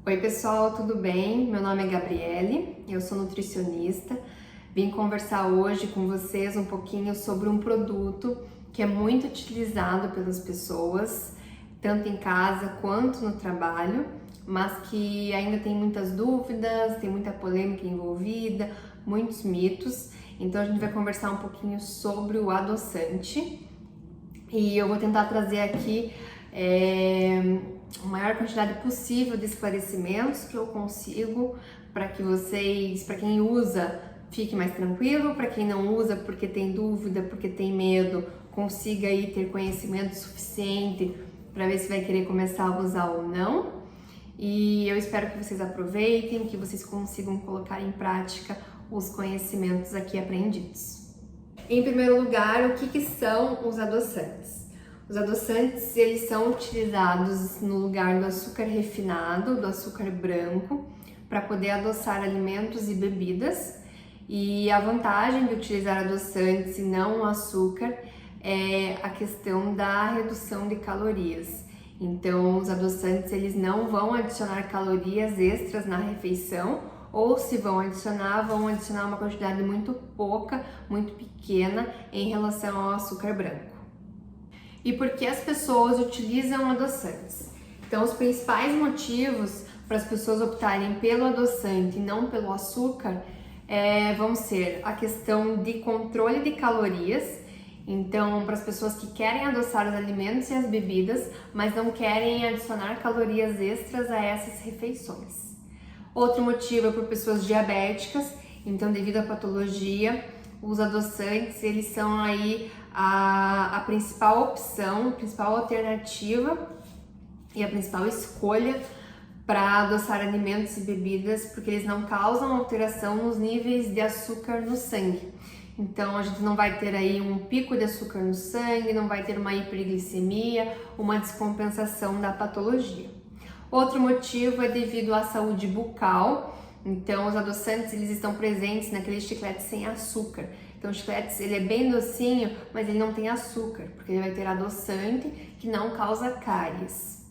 Oi pessoal, tudo bem? Meu nome é Gabriele, eu sou nutricionista. Vim conversar hoje com vocês um pouquinho sobre um produto que é muito utilizado pelas pessoas, tanto em casa quanto no trabalho, mas que ainda tem muitas dúvidas, tem muita polêmica envolvida, muitos mitos. Então a gente vai conversar um pouquinho sobre o adoçante e eu vou tentar trazer aqui a maior quantidade possível de esclarecimentos que eu consigo para que vocês, para quem usa, fique mais tranquilo, para quem não usa porque tem dúvida, porque tem medo, consiga aí ter conhecimento suficiente para ver se vai querer começar a usar ou não. E eu espero que vocês aproveitem, que vocês consigam colocar em prática os conhecimentos aqui aprendidos. Em primeiro lugar, o que são os adoçantes? Os adoçantes, eles são utilizados no lugar do açúcar refinado, do açúcar branco, para poder adoçar alimentos e bebidas. E a vantagem de utilizar adoçantes e não o açúcar é a questão da redução de calorias. Então, os adoçantes, eles não vão adicionar calorias extras na refeição, ou se vão adicionar uma quantidade muito pouca, muito pequena em relação ao açúcar branco. E por que as pessoas utilizam adoçantes? Então, os principais motivos para as pessoas optarem pelo adoçante e não pelo açúcar vão ser a questão de controle de calorias. Então, para as pessoas que querem adoçar os alimentos e as bebidas, mas não querem adicionar calorias extras a essas refeições. Outro motivo é por pessoas diabéticas. Então, devido à patologia, os adoçantes, eles são aí a principal opção, a principal alternativa e a principal escolha para adoçar alimentos e bebidas, porque eles não causam alteração nos níveis de açúcar no sangue. Então a gente não vai ter aí um pico de açúcar no sangue, não vai ter uma hiperglicemia, uma descompensação da patologia. Outro motivo é devido à saúde bucal. Então os adoçantes, eles estão presentes naqueles chicletes sem açúcar. Então o chiclete, ele é bem docinho, mas ele não tem açúcar, porque ele vai ter adoçante que não causa cáries.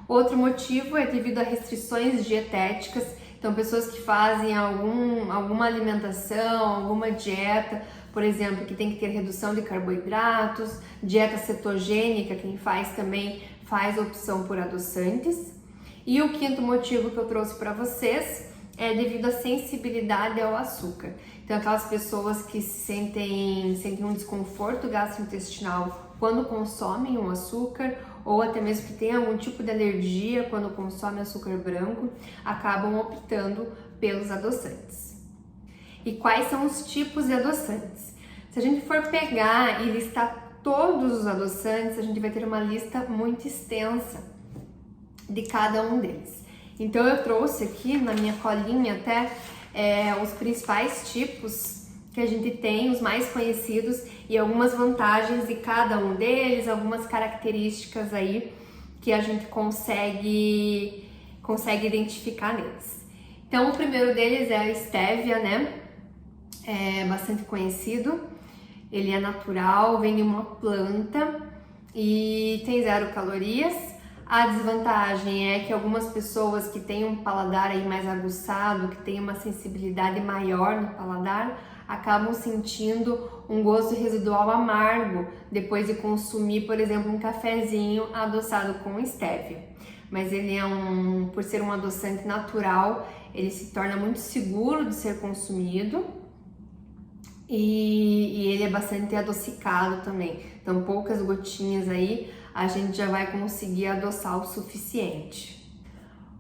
Outro motivo é devido a restrições dietéticas. Então pessoas que fazem alguma alimentação, alguma dieta, por exemplo, que tem que ter redução de carboidratos, dieta cetogênica, quem faz também faz opção por adoçantes. E o quinto motivo que eu trouxe para vocês é devido à sensibilidade ao açúcar. Então, aquelas pessoas que sentem um desconforto gastrointestinal quando consomem um açúcar, ou até mesmo que tem algum tipo de alergia quando consomem açúcar branco, acabam optando pelos adoçantes. E quais são os tipos de adoçantes? Se a gente for pegar e listar todos os adoçantes, a gente vai ter uma lista muito extensa de cada um deles. Então eu trouxe aqui na minha colinha até os principais tipos que a gente tem, os mais conhecidos e algumas vantagens de cada um deles, algumas características aí que a gente consegue identificar neles. Então o primeiro deles é a stevia, né? É bastante conhecido, ele é natural, vem de uma planta e tem 0 calorias. A desvantagem é que algumas pessoas que têm um paladar aí mais aguçado, que têm uma sensibilidade maior no paladar, acabam sentindo um gosto residual amargo depois de consumir, por exemplo, um cafezinho adoçado com stevia. Mas ele por ser um adoçante natural, ele se torna muito seguro de ser consumido e ele é bastante adocicado também. Então, poucas gotinhas aí a gente já vai conseguir adoçar o suficiente.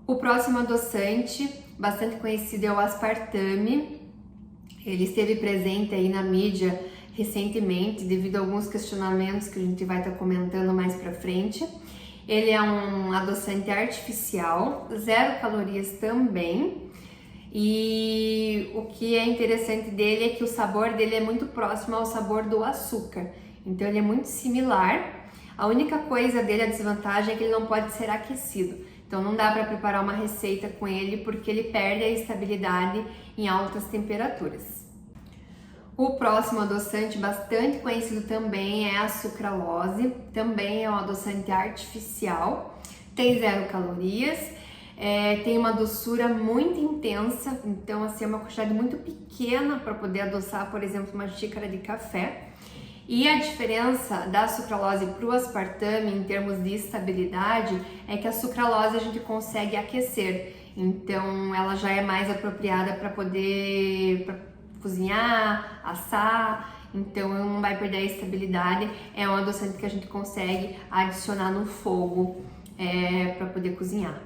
O próximo adoçante, bastante conhecido, é o aspartame. Ele esteve presente aí na mídia recentemente devido a alguns questionamentos que a gente vai estar comentando mais pra frente. Ele é um adoçante artificial, 0 calorias também. E o que é interessante dele é que o sabor dele é muito próximo ao sabor do açúcar. Então ele é muito similar. A única coisa dele, a desvantagem, é que ele não pode ser aquecido. Então não dá para preparar uma receita com ele porque ele perde a estabilidade em altas temperaturas. O próximo adoçante bastante conhecido também é a sucralose, também é um adoçante artificial, tem 0 calorias, tem uma doçura muito intensa, então assim, é uma quantidade muito pequena para poder adoçar, por exemplo, uma xícara de café. E a diferença da sucralose para o aspartame em termos de estabilidade é que a sucralose a gente consegue aquecer, então ela já é mais apropriada para poder cozinhar, assar, então não vai perder a estabilidade. É um adoçante que a gente consegue adicionar no fogo para poder cozinhar.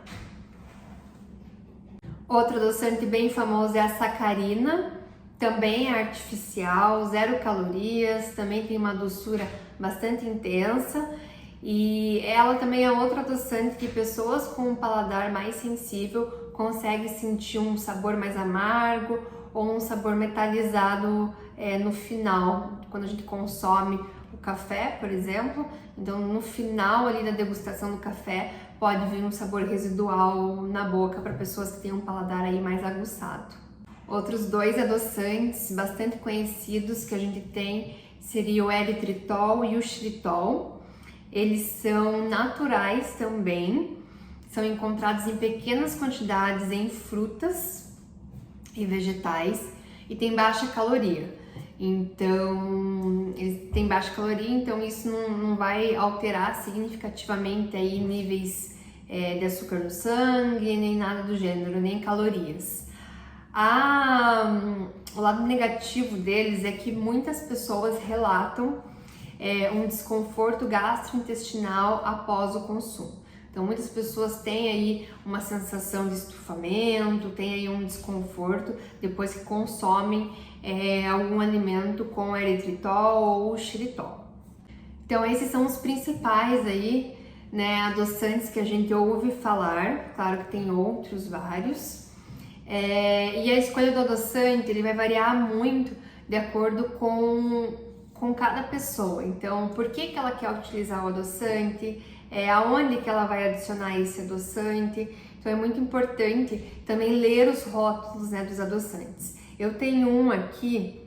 Outro adoçante bem famoso é a sacarina. Também é artificial, 0 calorias, também tem uma doçura bastante intensa e ela também é outro adoçante que pessoas com um paladar mais sensível conseguem sentir um sabor mais amargo ou um sabor metalizado no final, quando a gente consome o café, por exemplo. Então no final ali da degustação do café pode vir um sabor residual na boca para pessoas que têm um paladar aí mais aguçado. Outros 2 adoçantes bastante conhecidos que a gente tem seria o eritritol e o xilitol. Eles são naturais também, são encontrados em pequenas quantidades em frutas e vegetais e tem baixa caloria. Então, eles têm baixa caloria, então isso não vai alterar significativamente aí níveis de açúcar no sangue, nem nada do gênero, nem calorias. O lado negativo deles é que muitas pessoas relatam um desconforto gastrointestinal após o consumo. Então muitas pessoas têm aí uma sensação de estufamento, têm aí um desconforto depois que consomem algum alimento com eritritol ou xilitol. Então esses são os principais aí, né, adoçantes que a gente ouve falar. Claro que tem outros vários. E a escolha do adoçante ele vai variar muito de acordo com cada pessoa. Então, por que ela quer utilizar o adoçante? Aonde que ela vai adicionar esse adoçante? Então, é muito importante também ler os rótulos, né, dos adoçantes. Eu tenho um aqui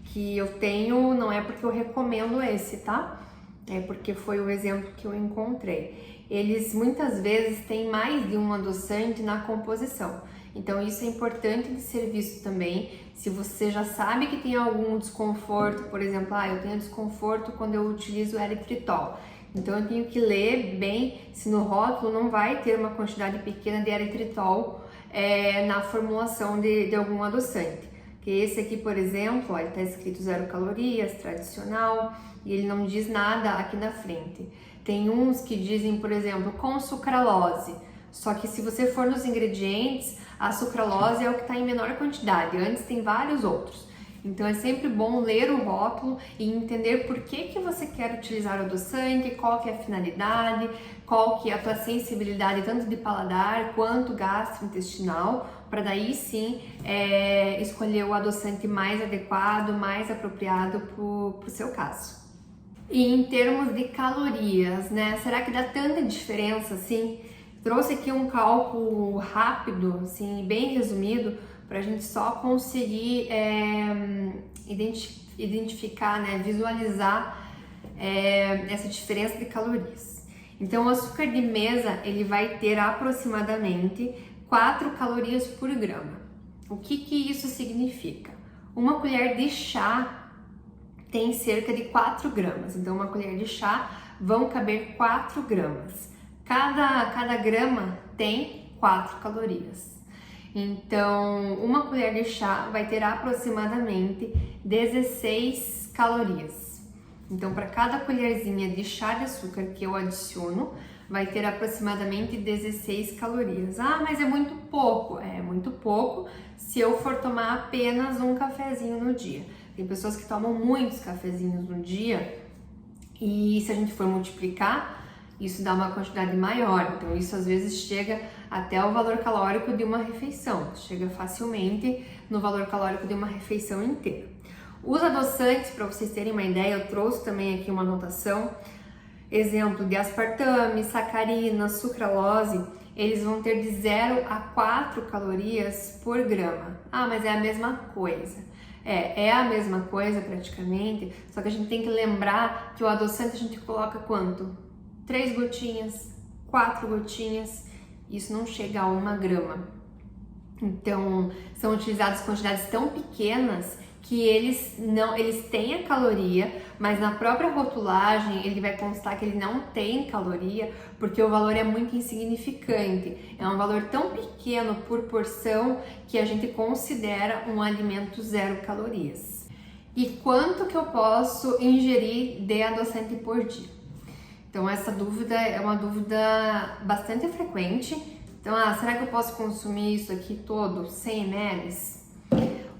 que eu tenho, não é porque eu recomendo esse, tá? É porque foi o exemplo que eu encontrei. Eles muitas vezes têm mais de um adoçante na composição. Então isso é importante de ser visto também. Se você já sabe que tem algum desconforto, por exemplo, eu tenho desconforto quando eu utilizo eritritol. Então eu tenho que ler bem se no rótulo não vai ter uma quantidade pequena de eritritol na formulação de algum adoçante. Que esse aqui, por exemplo, ele está escrito 0 calorias, tradicional, e ele não diz nada aqui na frente. Tem uns que dizem, por exemplo, com sucralose. Só que se você for nos ingredientes, a sucralose é o que está em menor quantidade, antes tem vários outros. Então é sempre bom ler o rótulo e entender por que você quer utilizar o adoçante, qual que é a finalidade, qual que é a tua sensibilidade tanto de paladar quanto gastrointestinal, para daí sim escolher o adoçante mais adequado, mais apropriado para o seu caso. E em termos de calorias, né? Será que dá tanta diferença assim? Trouxe aqui um cálculo rápido, assim, bem resumido, para a gente só conseguir identificar, né, visualizar essa diferença de calorias. Então, o açúcar de mesa ele vai ter aproximadamente 4 calorias por grama. O que isso significa? Uma colher de chá tem cerca de 4 gramas, então uma colher de chá vão caber 4 gramas. Cada grama tem 4 calorias. Então, uma colher de chá vai ter aproximadamente 16 calorias. Então, para cada colherzinha de chá de açúcar que eu adiciono, vai ter aproximadamente 16 calorias. Mas é muito pouco. É muito pouco se eu for tomar apenas um cafezinho no dia. Tem pessoas que tomam muitos cafezinhos no dia e se a gente for multiplicar, isso dá uma quantidade maior, então isso às vezes chega até o valor calórico de uma refeição, chega facilmente no valor calórico de uma refeição inteira. Os adoçantes, para vocês terem uma ideia, eu trouxe também aqui uma anotação, exemplo de aspartame, sacarina, sucralose, eles vão ter de 0 a 4 calorias por grama. Mas é a mesma coisa. É a mesma coisa praticamente, só que a gente tem que lembrar que o adoçante a gente coloca quanto? 3 gotinhas, 4 gotinhas, Isso não chega a 1 grama. Então, são utilizadas quantidades tão pequenas que eles têm a caloria, mas na própria rotulagem ele vai constar que ele não tem caloria, porque o valor é muito insignificante. É um valor tão pequeno por porção que a gente considera um alimento 0 calorias. E quanto que eu posso ingerir de adoçante por dia? Então essa dúvida é uma dúvida bastante frequente. Então, será que eu posso consumir isso aqui todo, 100 ml?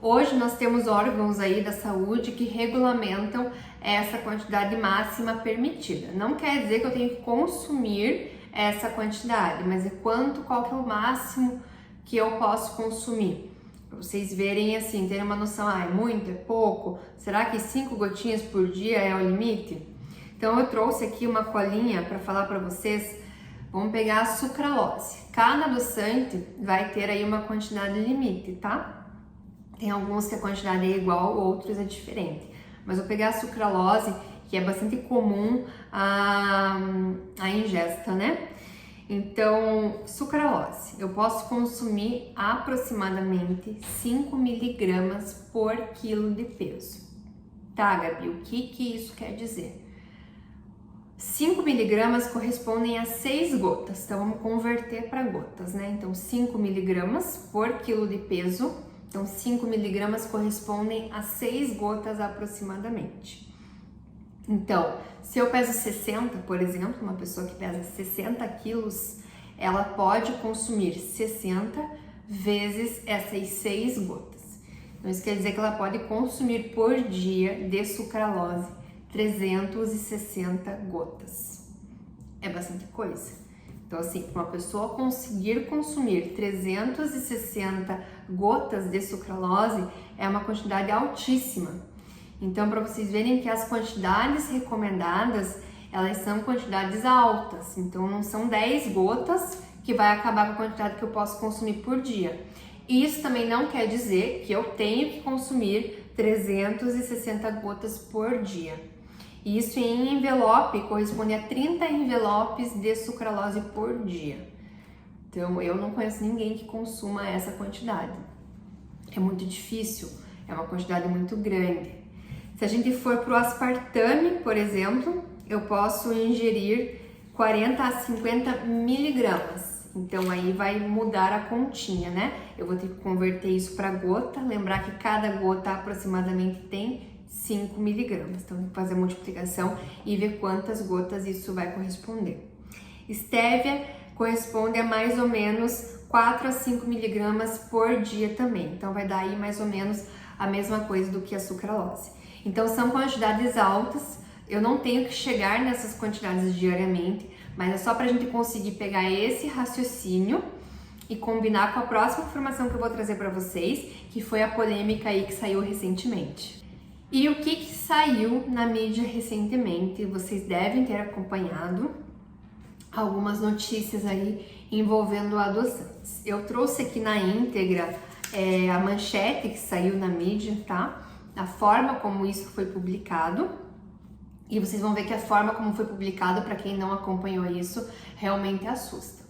Hoje nós temos órgãos aí da saúde que regulamentam essa quantidade máxima permitida. Não quer dizer que eu tenho que consumir essa quantidade, mas qual que é o máximo que eu posso consumir? Para vocês verem assim, terem uma noção, é muito, é pouco? Será que 5 gotinhas por dia é o limite? Então eu trouxe aqui uma colinha para falar para vocês. Vamos pegar a sucralose. Cada adoçante vai ter aí uma quantidade limite, tá? Tem alguns que a quantidade é igual, outros é diferente. Mas vou pegar a sucralose, que é bastante comum a ingesta, né? Então, sucralose, eu posso consumir aproximadamente 5 miligramas por quilo de peso. Tá, Gabi, o que isso quer dizer? 5 miligramas correspondem a 6 gotas, então vamos converter para gotas, né? Então, 5 miligramas por quilo de peso, então 5 miligramas correspondem a 6 gotas aproximadamente. Então, se eu peso 60, por exemplo, uma pessoa que pesa 60 quilos, ela pode consumir 60 vezes essas 6 gotas. Então, isso quer dizer que ela pode consumir por dia de sucralose 360 gotas. É bastante coisa. Então, assim, para uma pessoa conseguir consumir 360 gotas de sucralose é uma quantidade altíssima. Então, para vocês verem que as quantidades recomendadas, elas são quantidades altas. Então, não são 10 gotas que vai acabar com a quantidade que eu posso consumir por dia. Isso também não quer dizer que eu tenho que consumir 360 gotas por dia. Isso em envelope corresponde a 30 envelopes de sucralose por dia. Então, eu não conheço ninguém que consuma essa quantidade. É muito difícil, é uma quantidade muito grande. Se a gente for para o aspartame, por exemplo, eu posso ingerir 40 a 50 miligramas. Então, aí vai mudar a continha, né? Eu vou ter que converter isso para gota. Lembrar que cada gota aproximadamente tem 5 miligramas. Então, tem que fazer a multiplicação e ver quantas gotas isso vai corresponder. Estévia corresponde a mais ou menos 4 a 5 miligramas por dia também. Então, vai dar aí mais ou menos a mesma coisa do que a sucralose. Então, são quantidades altas. Eu não tenho que chegar nessas quantidades diariamente, mas é só para a gente conseguir pegar esse raciocínio e combinar com a próxima informação que eu vou trazer para vocês, que foi a polêmica aí que saiu recentemente. E o que saiu na mídia recentemente? Vocês devem ter acompanhado algumas notícias aí envolvendo adoçantes. Eu trouxe aqui na íntegra a manchete que saiu na mídia, tá? A forma como isso foi publicado. E vocês vão ver que a forma como foi publicado, para quem não acompanhou isso, realmente assusta.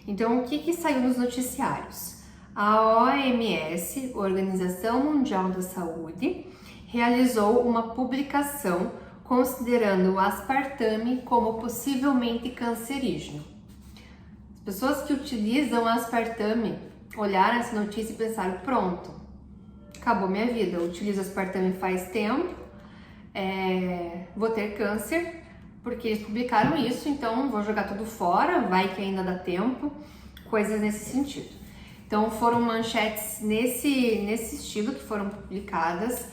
Então, o que saiu nos noticiários? A OMS, Organização Mundial da Saúde, realizou uma publicação considerando o aspartame como possivelmente cancerígeno. As pessoas que utilizam aspartame olharam essa notícia e pensaram, pronto, acabou minha vida, eu utilizo aspartame faz tempo, vou ter câncer, porque eles publicaram isso, então vou jogar tudo fora, vai que ainda dá tempo, coisas nesse sentido. Então foram manchetes nesse estilo que foram publicadas,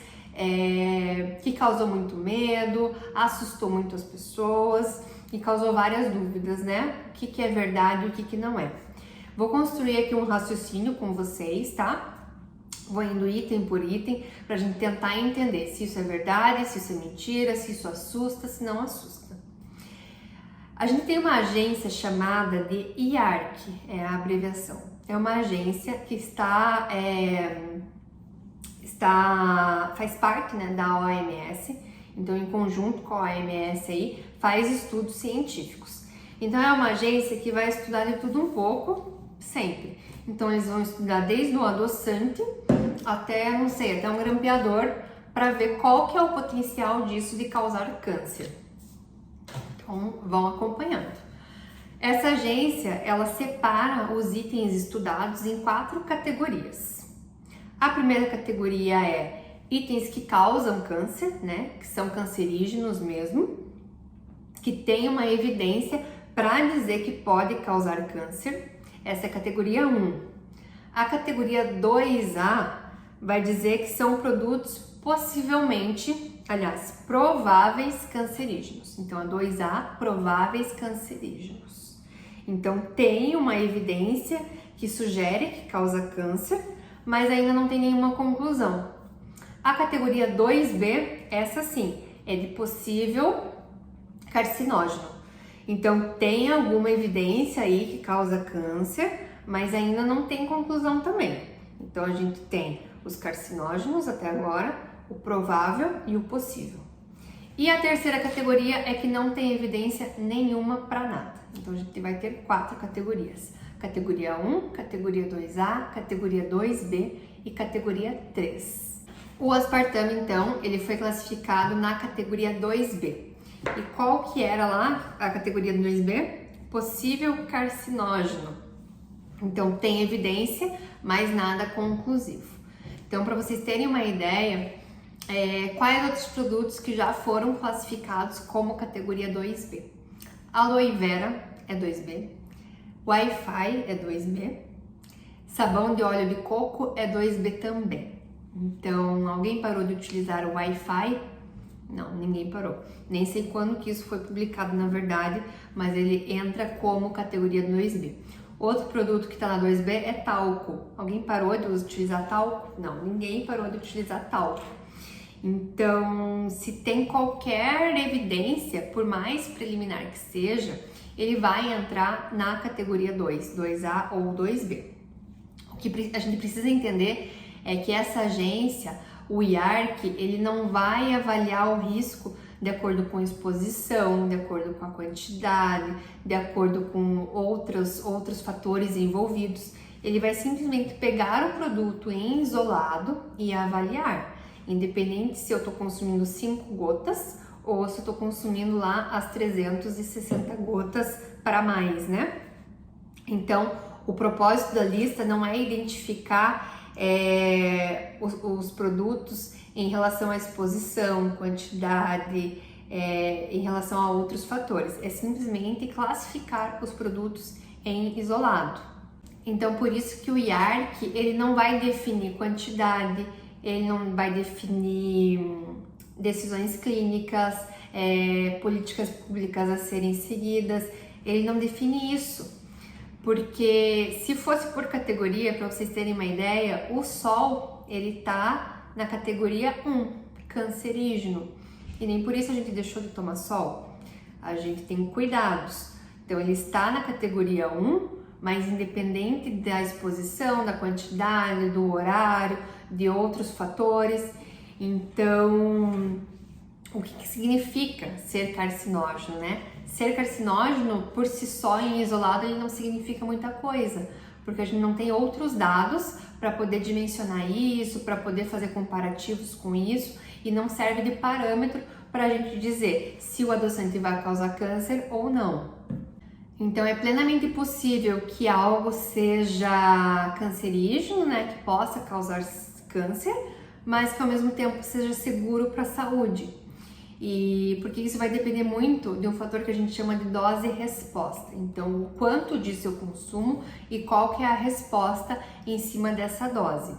que causou muito medo, assustou muito as pessoas e causou várias dúvidas, né? O que é verdade e o que não é. Vou construir aqui um raciocínio com vocês, tá? Vou indo item por item para a gente tentar entender se isso é verdade, se isso é mentira, se isso assusta, se não assusta. A gente tem uma agência chamada de IARC, é a abreviação. É uma agência que faz parte, né, da OMS, então em conjunto com a OMS aí, faz estudos científicos. Então é uma agência que vai estudar de tudo um pouco, sempre. Então eles vão estudar desde o adoçante até, não sei, até um grampeador, para ver qual que é o potencial disso de causar câncer. Então vão acompanhando. Essa agência, ela separa os itens estudados em 4 categorias. A primeira categoria é itens que causam câncer, né, que são cancerígenos mesmo, que tem uma evidência para dizer que pode causar câncer. Essa é a categoria 1. A categoria 2A vai dizer que são produtos possivelmente, aliás, prováveis cancerígenos. Então, a 2A, prováveis cancerígenos. Então, tem uma evidência que sugere que causa câncer, mas ainda não tem nenhuma conclusão. A categoria 2B, essa sim, é de possível carcinógeno. Então, tem alguma evidência aí que causa câncer, mas ainda não tem conclusão também. Então, a gente tem os carcinógenos até agora, o provável e o possível. E a terceira categoria é que não tem evidência nenhuma para nada. Então, a gente vai ter 4 categorias. Categoria 1, categoria 2A, categoria 2B e categoria 3. O aspartame, então, ele foi classificado na categoria 2B. E qual que era lá a categoria 2B? Possível carcinógeno. Então, tem evidência, mas nada conclusivo. Então, para vocês terem uma ideia, quais outros produtos que já foram classificados como categoria 2B? Aloe vera é 2B, Wi-Fi é 2B, sabão de óleo de coco é 2B também. Então, alguém parou de utilizar o Wi-Fi? Não, ninguém parou. Nem sei quando que isso foi publicado, na verdade, mas ele entra como categoria 2B. Outro produto que está na 2B é talco. Alguém parou de utilizar talco? Não, ninguém parou de utilizar talco. Então, se tem qualquer evidência, por mais preliminar que seja, ele vai entrar na categoria 2, 2A ou 2B. O que a gente precisa entender é que essa agência, o IARC, ele não vai avaliar o risco de acordo com exposição, de acordo com a quantidade, de acordo com outros fatores envolvidos. Ele vai simplesmente pegar o produto em isolado e avaliar, independente se eu estou consumindo 5 gotas ou se eu estou consumindo lá as 360 gotas para mais, né? Então, o propósito da lista não é identificar os produtos em relação à exposição, quantidade, em relação a outros fatores. É simplesmente classificar os produtos em isolado. Então, por isso que o IARC, ele não vai definir quantidade, ele não vai definir decisões clínicas, políticas públicas a serem seguidas, ele não define isso. Porque se fosse por categoria, para vocês terem uma ideia, o sol, ele tá na categoria 1, cancerígeno. E nem por isso a gente deixou de tomar sol. A gente tem cuidados. Então, ele está na categoria 1, mas independente da exposição, da quantidade, do horário, de outros fatores. Então, o que significa ser carcinógeno, né? Ser carcinógeno, por si só, em isolado, ele não significa muita coisa, porque a gente não tem outros dados para poder dimensionar isso, para poder fazer comparativos com isso, e não serve de parâmetro para a gente dizer se o adoçante vai causar câncer ou não. Então, é plenamente possível que algo seja cancerígeno, né, que possa causar câncer, mas que ao mesmo tempo seja seguro para a saúde. E porque isso vai depender muito de um fator que a gente chama de dose-resposta. Então, o quanto disso eu consumo e qual que é a resposta em cima dessa dose.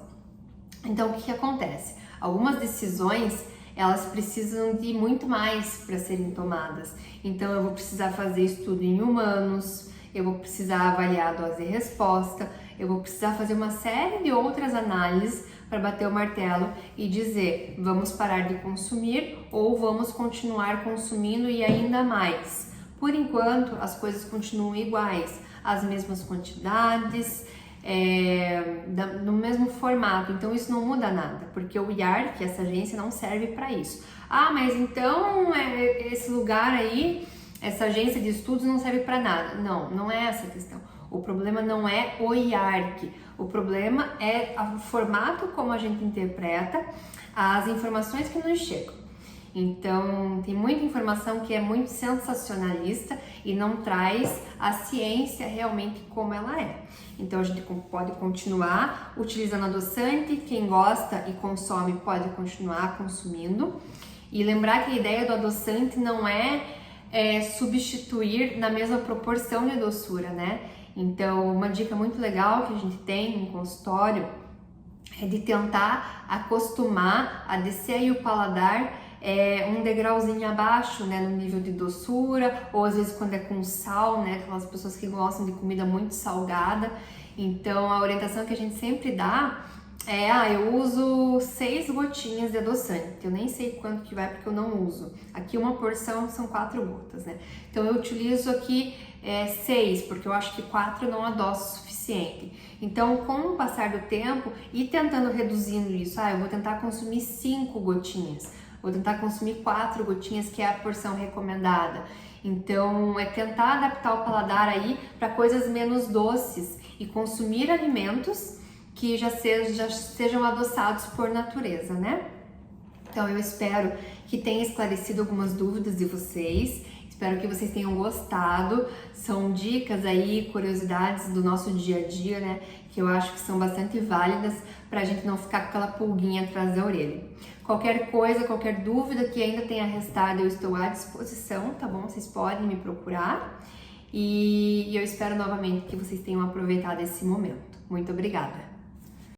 Então, o que acontece? Algumas decisões, elas precisam de muito mais para serem tomadas. Então, eu vou precisar fazer estudo em humanos, eu vou precisar avaliar a dose e resposta, eu vou precisar fazer uma série de outras análises para bater o martelo e dizer vamos parar de consumir ou vamos continuar consumindo e ainda mais. Por enquanto, as coisas continuam iguais, as mesmas quantidades, no mesmo formato, então isso não muda nada, porque o IARC, essa agência, não serve para isso. Ah, mas então esse lugar aí essa agência de estudos não serve para nada. Não, não é essa a questão. O problema não é o IARC, o problema é o formato como a gente interpreta as informações que nos chegam. Então, tem muita informação que é muito sensacionalista e não traz a ciência realmente como ela é. Então, a gente pode continuar utilizando adoçante, quem gosta e consome pode continuar consumindo. E lembrar que a ideia do adoçante não é substituir na mesma proporção de doçura, né? Então, uma dica muito legal que a gente tem no consultório é de tentar acostumar a descer aí o paladar um degrauzinho abaixo, né, no nível de doçura, ou às vezes quando é com sal, né, aquelas pessoas que gostam de comida muito salgada. Então, a orientação que a gente sempre dá eu uso 6 gotinhas de adoçante, eu nem sei quanto que vai porque eu não uso. Aqui uma porção são 4 gotas, né? Então eu utilizo aqui 6, porque eu acho que 4 não adoça o suficiente. Então, com o passar do tempo, ir tentando reduzindo isso, eu vou tentar consumir 5 gotinhas, vou tentar consumir 4 gotinhas, que é a porção recomendada. Então, é tentar adaptar o paladar aí para coisas menos doces e consumir alimentos que já sejam adoçados por natureza, né? Então eu espero que tenha esclarecido algumas dúvidas de vocês, espero que vocês tenham gostado. São dicas aí, curiosidades do nosso dia a dia, né? Que eu acho que são bastante válidas pra gente não ficar com aquela pulguinha atrás da orelha. Qualquer coisa, qualquer dúvida que ainda tenha restado, eu estou à disposição, tá bom? Vocês podem me procurar e eu espero novamente que vocês tenham aproveitado esse momento. Muito obrigada!